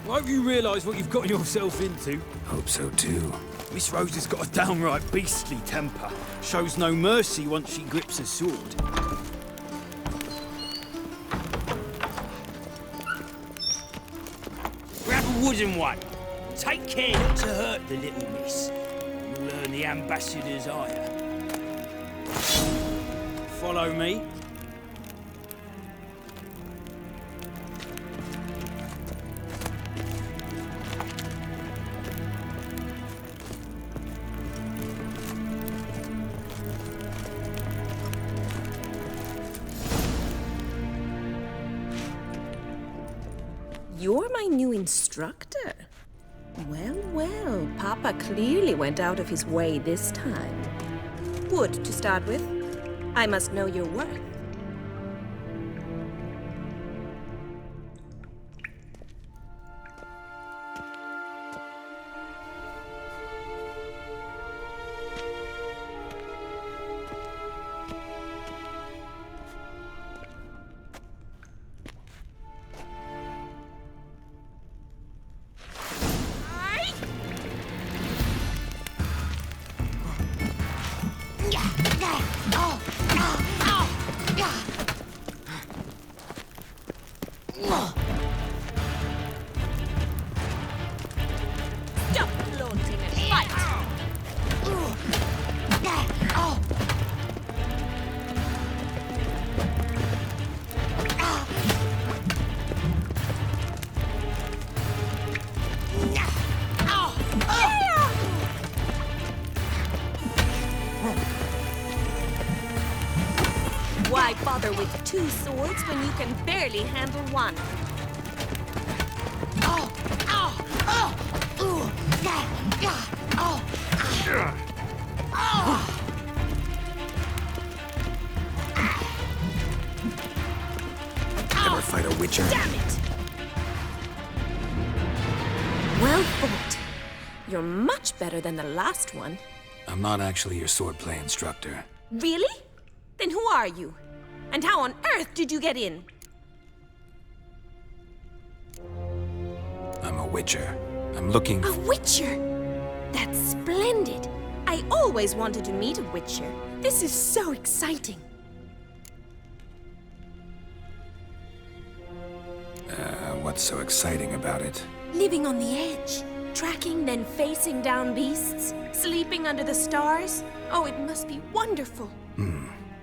I hope you realise what you've gotten yourself into. Hope so too. Miss Rose has got a downright beastly temper. Shows no mercy once she grips a sword. Grab a wooden one. Take care not to hurt the little miss. You'll earn the ambassador's ire. Follow me. You're my new instructor. Well, well, Papa clearly went out of his way this time. Wood, to start with. I must know your worth. Stop flaunting and fight! Why bother with two swords when you can barely handle one? Ever fight a witcher? Damn it! Well fought. You're much better than the last one. I'm not actually your swordplay instructor. Really? Then who are you? And how on earth did you get in? I'm a witcher. I'm looking A witcher? That's splendid. I always wanted to meet a witcher. This is so exciting. What's so exciting about it? Living on the edge. Tracking, then facing down beasts. Sleeping under the stars. Oh, it must be wonderful.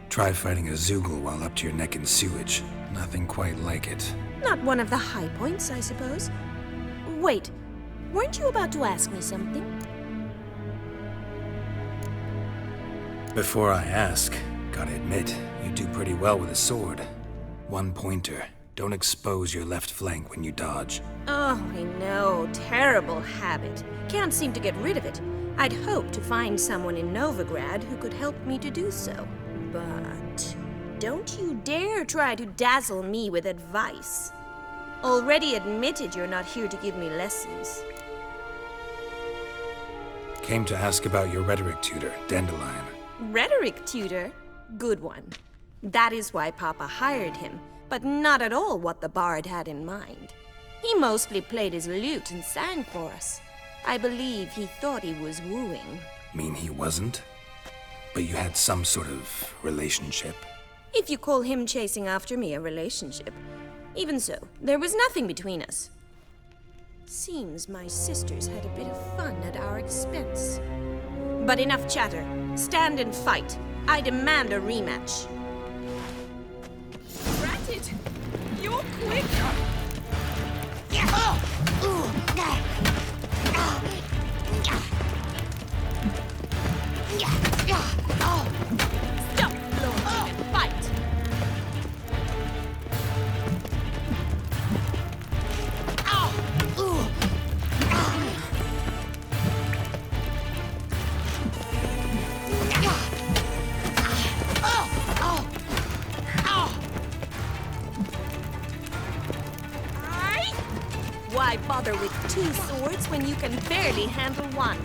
Try fighting a Zoogle while up to your neck in sewage. Nothing quite like it. Not one of the high points, I suppose. Wait, weren't you about to ask me something? Before I ask, gotta admit, you do pretty well with a sword. One pointer. Don't expose your left flank when you dodge. Oh, I know. Terrible habit. Can't seem to get rid of it. I'd hoped to find someone in Novigrad who could help me to do so. But don't you dare try to dazzle me with advice. Already admitted you're not here to give me lessons. Came to ask about your rhetoric tutor, Dandelion. Rhetoric tutor? Good one. That is why Papa hired him, but not at all what the bard had in mind. He mostly played his lute and sang for us. I believe he thought he was wooing. Mean he wasn't? But you had some sort of relationship? If you call him chasing after me a relationship. Even so, there was nothing between us. Seems my sisters had a bit of fun at our expense. But enough chatter. Stand and fight. I demand a rematch. Ratted! You're quick! Stop flaunting and fight! Why bother with two swords when you can barely handle one?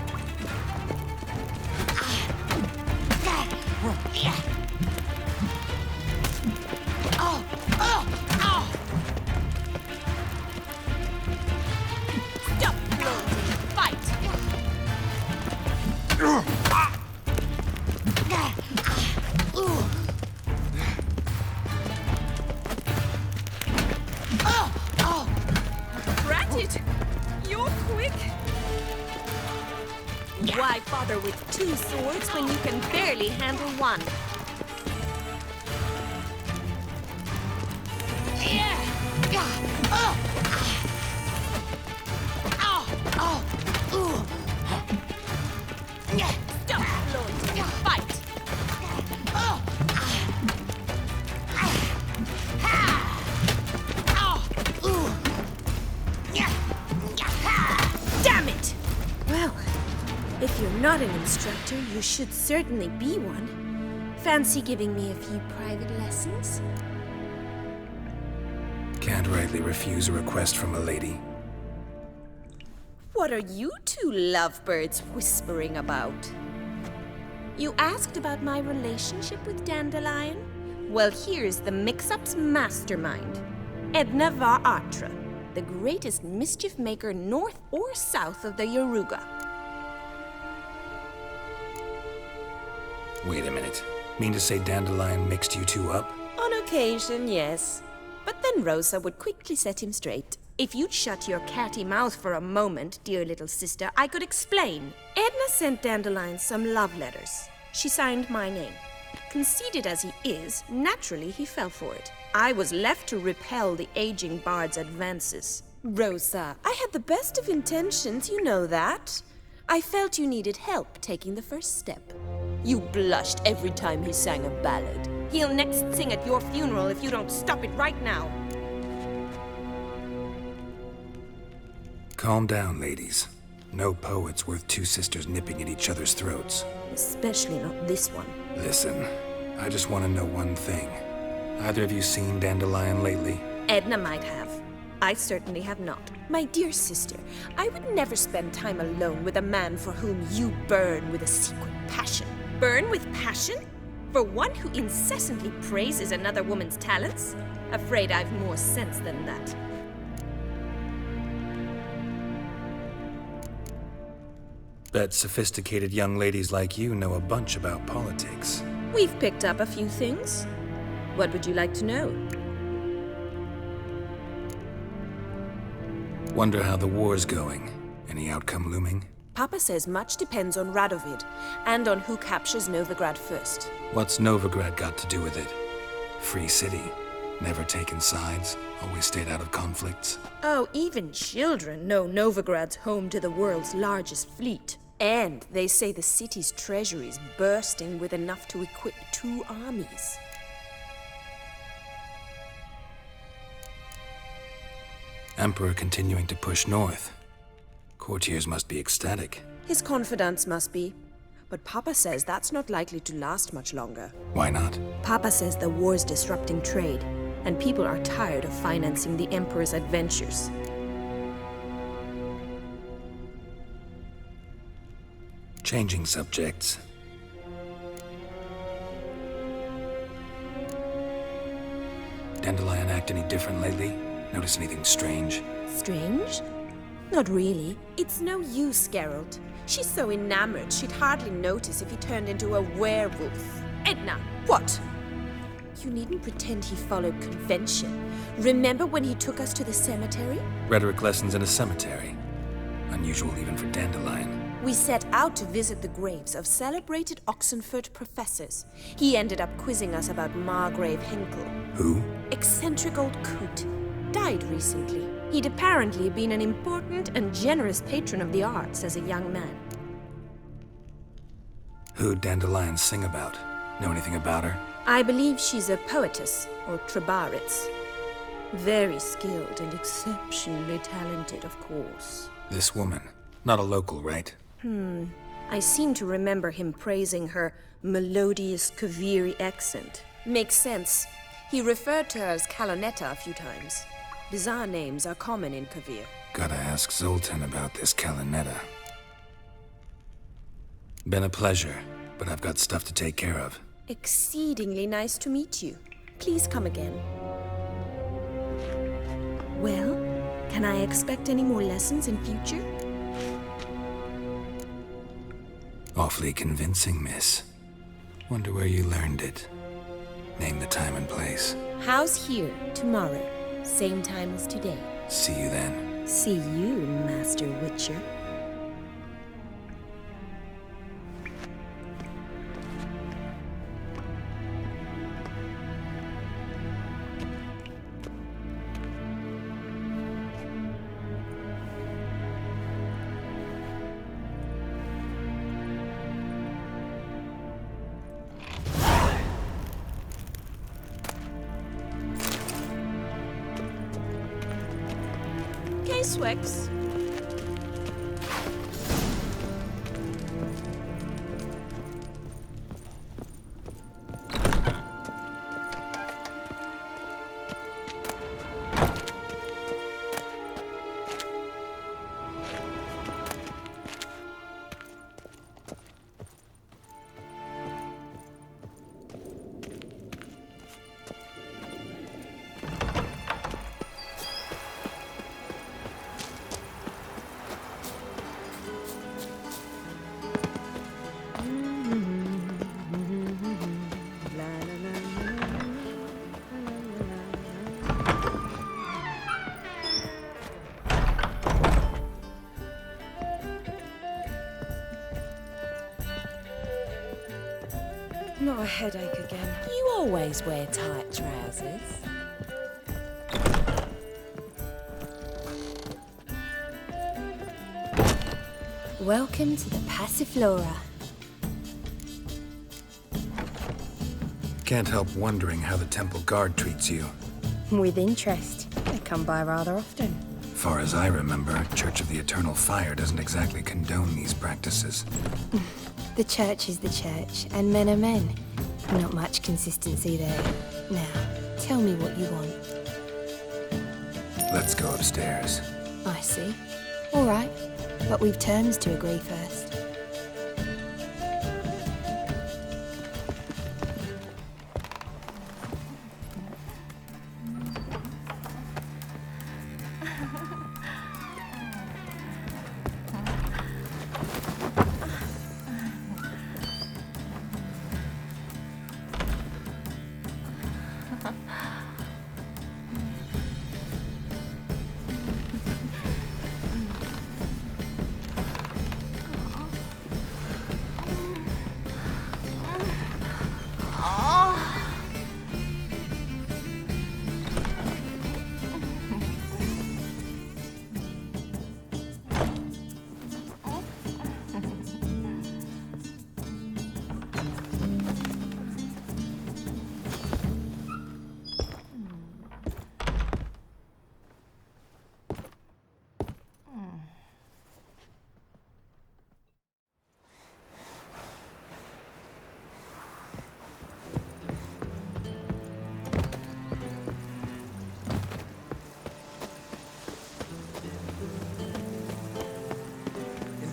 it! You're quick! Why bother with two swords when you can barely handle one? Stop, flaunting and fight! Damn it! Well, if you're not an instructor, you should certainly be one. Fancy giving me a few private lessons? Can't rightly refuse a request from a lady. What are you two lovebirds whispering about? You asked about my relationship with Dandelion? Well, here's the mix-up's mastermind. Edna Va Atra, the greatest mischief maker north or south of the Yaruga. Wait a minute. Mean to say Dandelion mixed you two up? On occasion, yes. But then Rosa would quickly set him straight. If you'd shut your catty mouth for a moment, dear little sister, I could explain. Edna sent Dandelion some love letters. She signed my name. Conceited as he is, naturally he fell for it. I was left to repel the aging bard's advances. Rosa, I had the best of intentions, you know that. I felt you needed help taking the first step. You blushed every time he sang a ballad. He'll next sing at your funeral if you don't stop it right now. Calm down, ladies. No poet's worth two sisters nipping at each other's throats. Especially not this one. Listen, I just want to know one thing. Either of you seen Dandelion lately? Edna might have. I certainly have not. My dear sister, I would never spend time alone with a man for whom you burn with a secret passion. Burn with passion? For one who incessantly praises another woman's talents? Afraid I've more sense than that. Bet sophisticated young ladies like you know a bunch about politics. We've picked up a few things. What would you like to know? Wonder how the war's going. Any outcome looming? Papa says much depends on Radovid, and on who captures Novigrad first. What's Novigrad got to do with it? Free city. Never taken sides. Always stayed out of conflicts. Oh, even children know Novigrad's home to the world's largest fleet. And they say the city's treasury is bursting with enough to equip 2 armies. Emperor continuing to push north. Courtiers must be ecstatic. His confidants must be. But Papa says that's not likely to last much longer. Why not? Papa says the war's disrupting trade, and people are tired of financing the Emperor's adventures. Changing subjects. Dandelion act any different lately? Notice anything strange? Strange? Not really. It's no use, Geralt. She's so enamored she'd hardly notice if he turned into a werewolf. Edna! What? You needn't pretend he followed convention. Remember when he took us to the cemetery? Rhetoric lessons in a cemetery. Unusual even for Dandelion. We set out to visit the graves of celebrated Oxenford professors. He ended up quizzing us about Margrave Henkel. Who? Eccentric old coot. Died recently. He'd apparently been an important and generous patron of the arts as a young man. Who'd Dandelion sing about? Know anything about her? I believe she's a poetess, or trabaritz. Very skilled and exceptionally talented, of course. This woman. Not a local, right? I seem to remember him praising her melodious Kaviri accent. Makes sense. He referred to her as Kalonetta a few times. Bizarre names are common in Kavir. Gotta ask Zoltan about this Kalonetta. Been a pleasure, but I've got stuff to take care of. Exceedingly nice to meet you. Please come again. Well, can I expect any more lessons in future? Awfully convincing, miss. Wonder where you learned it. Name the time and place. House here, tomorrow. Same time as today. See you then. See you, Master Witcher. Swix. Not a headache again. You always wear tight trousers. Welcome to the Passiflora. Can't help wondering how the temple guard treats you. With interest. They come by rather often. Far as I remember, Church of the Eternal Fire doesn't exactly condone these practices. The church is the church, and men are men. Not much consistency there. Now, tell me what you want. Let's go upstairs. I see. All right, but we've terms to agree first.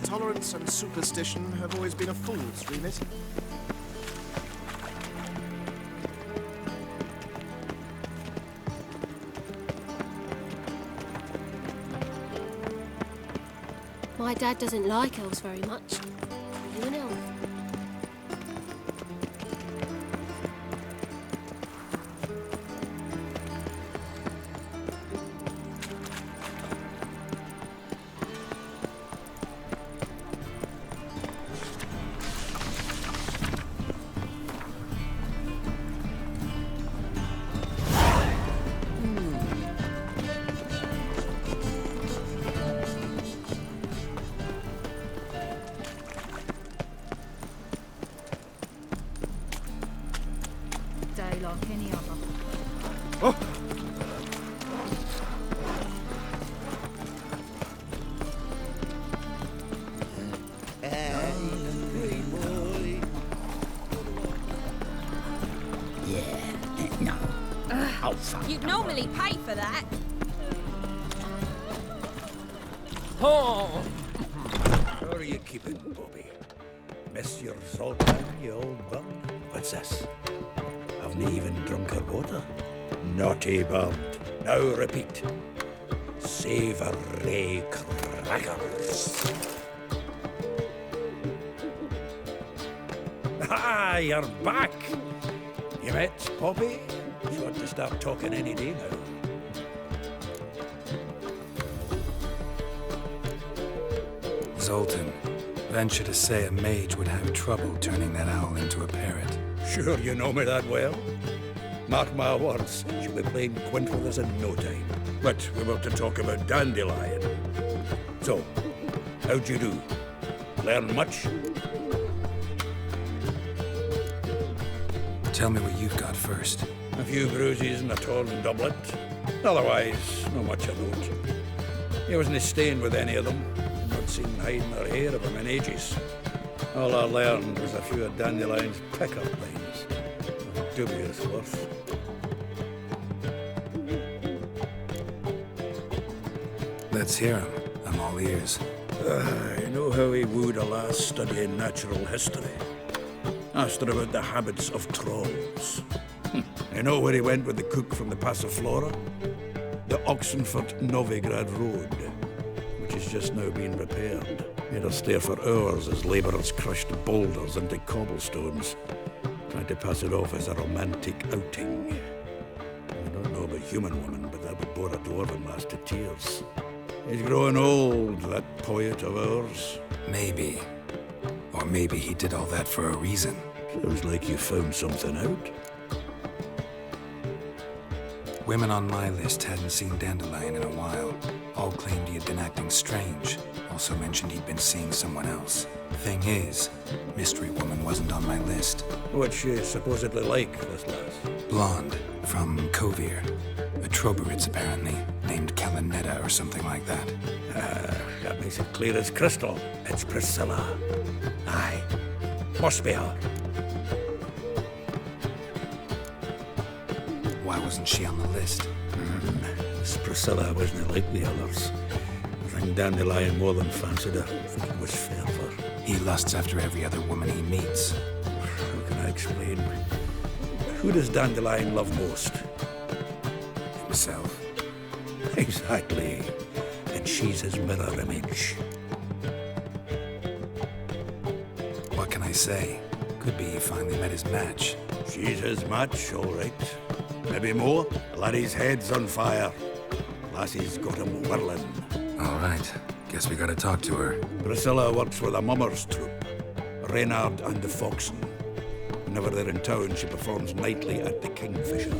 Intolerance and superstition have always been a fool's remit. My dad doesn't like elves very much. Are you an elf? Like any other. Oh! You'd normally pay for that. Oh! How are you keeping, Bobby? Miss your Zoltan, you old bum? What's this? Haven't even drunk her water? Naughty bummed. Now repeat. Savoury crackers. Ah, you're back! You met Bobby? You want to start talking any day now. Zoltan. Venture to say a mage would have trouble turning that owl into a parrot. Sure you know me that well? Mark my words, she'll be playing quint with us in no time. But we were to talk about Dandelion. So, how'd you do? Learn much? Tell me what you've got first. A few bruises and a torn doublet. Otherwise, not much of note. He wasn't staying with any of them. Not seen hiding or hair of him in ages. All I learned was a few of Dandelion's pickup lines. Of dubious worth. Let's hear him. I'm all ears. I know how he wooed a lass studying natural history. Asked her about the habits of trolls. You know where he went with the cook from the Passiflora? The Oxenfurt-Novigrad Road, which is just now being repaired. Made her stare for hours as labourers crushed boulders into cobblestones, trying to pass it off as a romantic outing. I don't know about human woman, but that would bore a dwarven lass to tears. He's growing old, that poet of ours. Maybe. Or maybe he did all that for a reason. Sounds like you found something out. Women on my list hadn't seen Dandelion in a while. All claimed he had been acting strange. Also mentioned he'd been seeing someone else. Thing is, Mystery Woman wasn't on my list. What's she supposedly like, this lass? Blonde, from Kovir. A Troberitz, apparently, named Kalanetta or something like that. That makes it clear as crystal. It's Priscilla. Aye. Must be her. Why wasn't she on the list? This Priscilla wasn't like the others. I think Dandelion more than fancied her. I think it was fervour. He lusts after every other woman he meets. How can I explain? Who does Dandelion love most? Himself. Exactly. And she's his mirror image. What can I say? Could be he finally met his match. She's his match, all right. Maybe more. Laddie's head's on fire. Lassie's got him whirling. All right. Guess we gotta talk to her. Priscilla works with a mummers troupe. Reynard and the Foxen. Whenever they're in town, she performs nightly at the Kingfisher.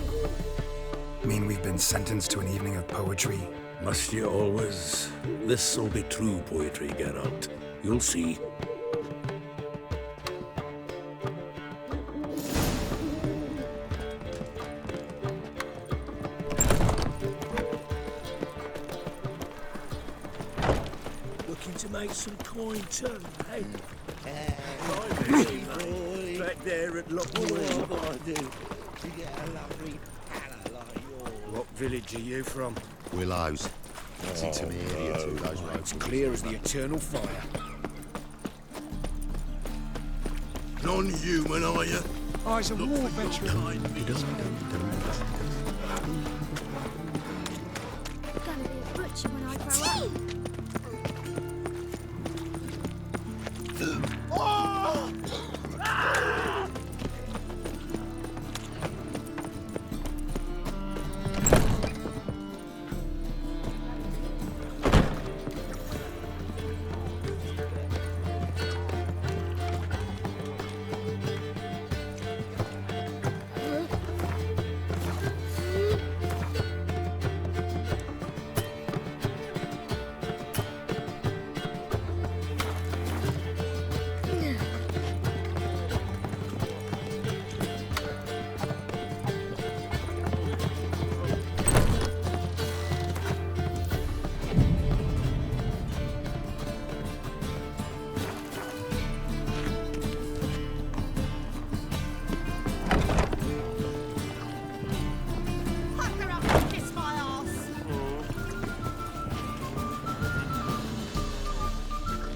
Mean we've been sentenced to an evening of poetry? Must you always? This'll be true poetry, Geralt. You'll see. Looking to make some coin too, eh? Back there at Lockwood. What village are you from? Willows. It's into me area too, those roads. Clear as the eternal fire. Non-human, are you? I was a war veteran. Gonna be a butcher when I grow up.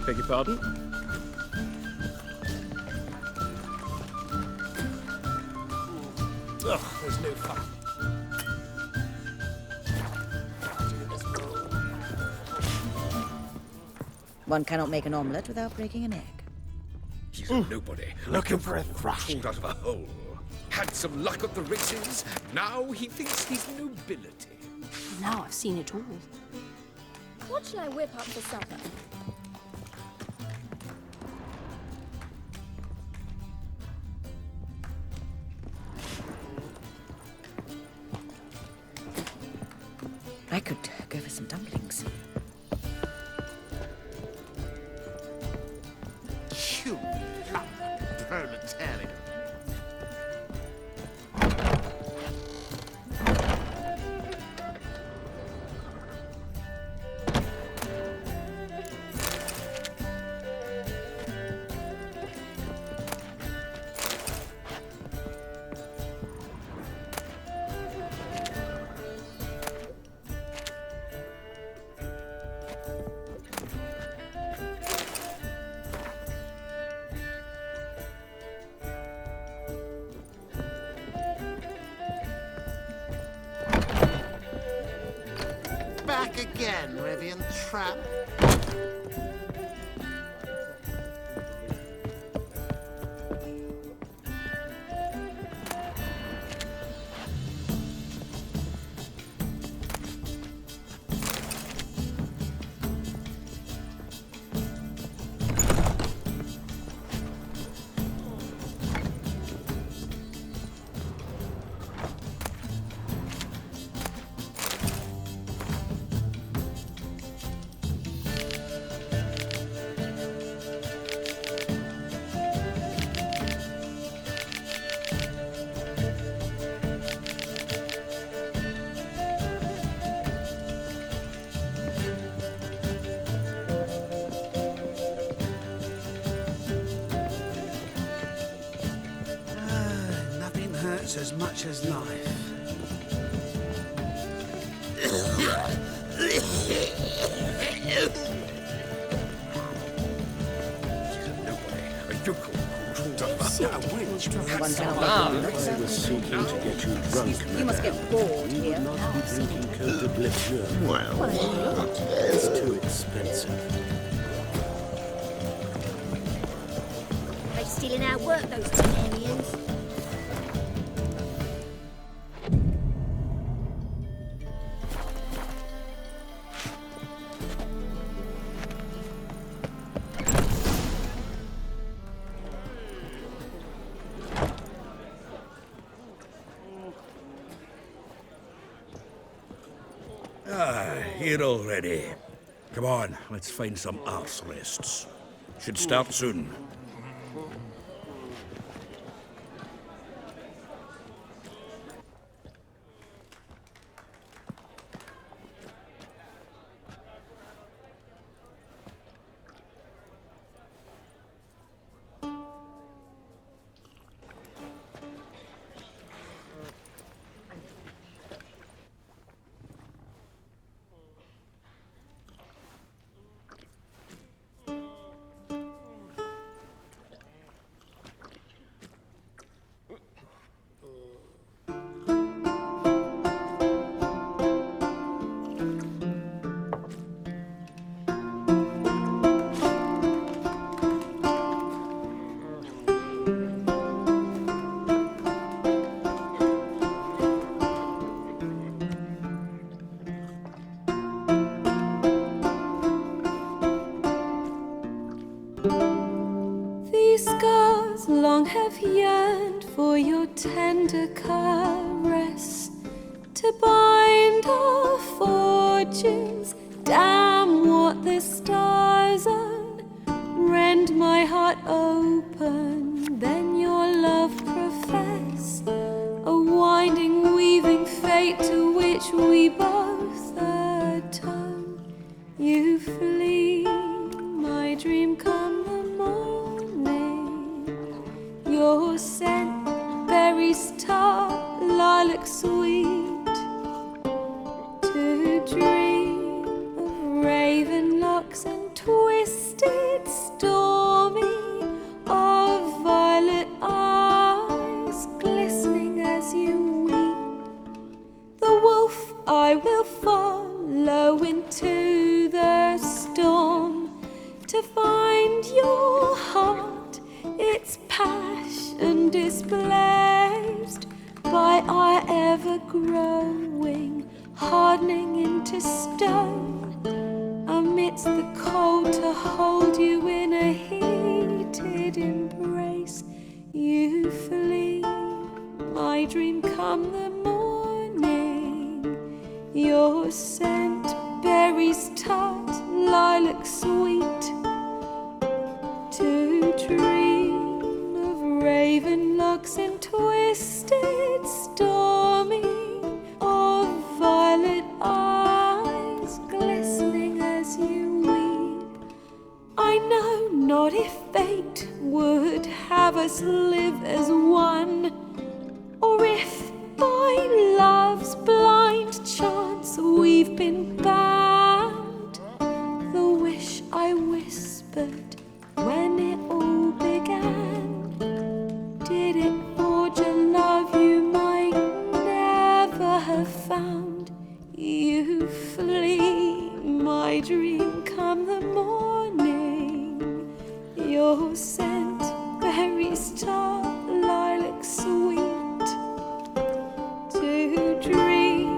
Beg your pardon? Ugh, there's no fun. One cannot make an omelette without breaking an egg. He's a nobody, looking for a thrush pulled out of a hole. Had some luck at the races, now he thinks he's nobility. Now I've seen it all. What shall I whip up for supper? I could go for some dumplings. You lump proletarian. Back again, Rivian Trap. Nothing hurts as much as life. One cannot make an omelette. Seeking to get you drunk, You must get bored here. drinking Côte de Bleu. Well, it's too expensive. They're stealing our work, those Temerians. Here already. Come on, let's find some arse rests. Should start soon. These scars long have yearned for your tender caress, to bind our fortunes. Damn what the stars own. Rend my heart open, then your love profess, a winding, weaving fate to which we both atone. You flee, my dream come the morning. Your scent, berry star, lilac sweet, to dream of raven locks and twisted, stormy, of violet eyes glistening as you weep. The wolf I will follow into the storm, to find your heart, its passion displaced by our ever-growing, hardening into stone, amidst the cold to hold you in a heated embrace. You flee, my dream come the morning. Your scent, berries tart, lilac sweet. To dream of raven locks and twisted stormy, of violet eyes glistening as you weep. I know not if fate would have us live as one, or if by love's blind chance we've been bound. The wish I whispered when it all began, did it forge a love you might never have found? You flee, my dream, come the morning. Your scent, berries tart, lilac sweet. To dream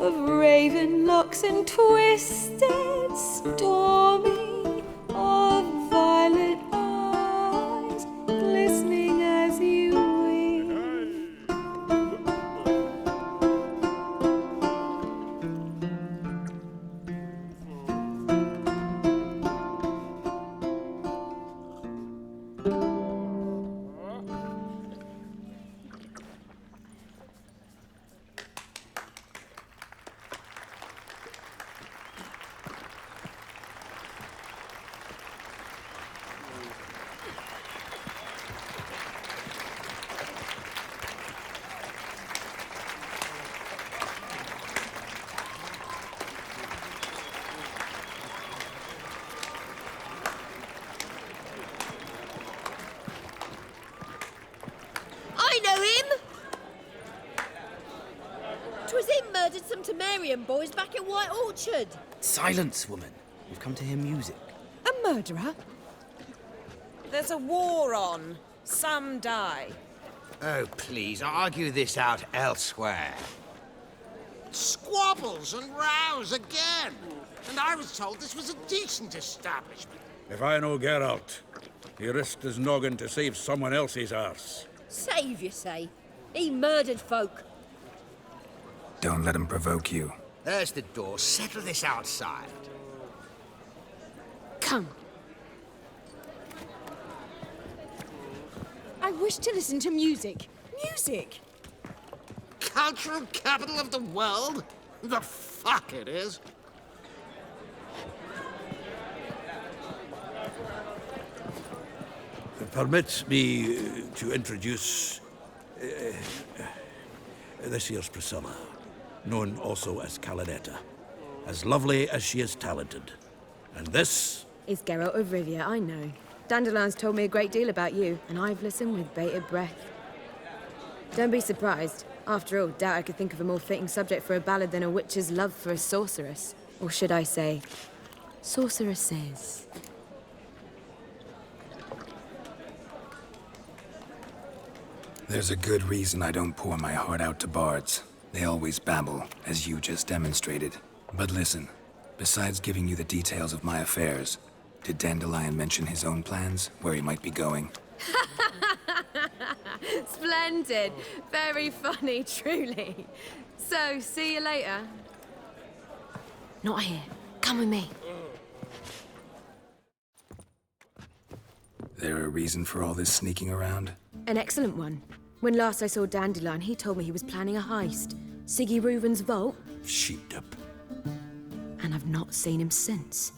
of raven locks and twisted stormy, of violet eyes glistening as you weep. I know him! 'Twas him murdered some Temerian boys back at White Orchard. Silence, woman. We've come to hear music. A murderer? There's a war on. Some die. Oh, please, argue this out elsewhere. Squabbles and rows again. And I was told this was a decent establishment. If I know Geralt, he risked his noggin to save someone else's arse. Save, you say? He murdered folk. Don't let him provoke you. There's the door. Settle this outside. Come. I wish to listen to music. Music! Cultural capital of the world? The fuck it is. Permit me to introduce this here's Priscilla, known also as Calinetta, as lovely as she is talented. And this is Geralt of Rivia, I know. Dandelion's told me a great deal about you, and I've listened with bated breath. Don't be surprised. After all, doubt I could think of a more fitting subject for a ballad than a witch's love for a sorceress. Or should I say, sorceresses. There's a good reason I don't pour my heart out to bards. They always babble, as you just demonstrated. But listen, besides giving you the details of my affairs, did Dandelion mention his own plans, where he might be going? Splendid. Very funny, truly. So, see you later. Not here. Come with me. There a reason for all this sneaking around? An excellent one. When last I saw Dandelion, he told me he was planning a heist. Siggy Reuven's vault. sheeped up. And I've not seen him since.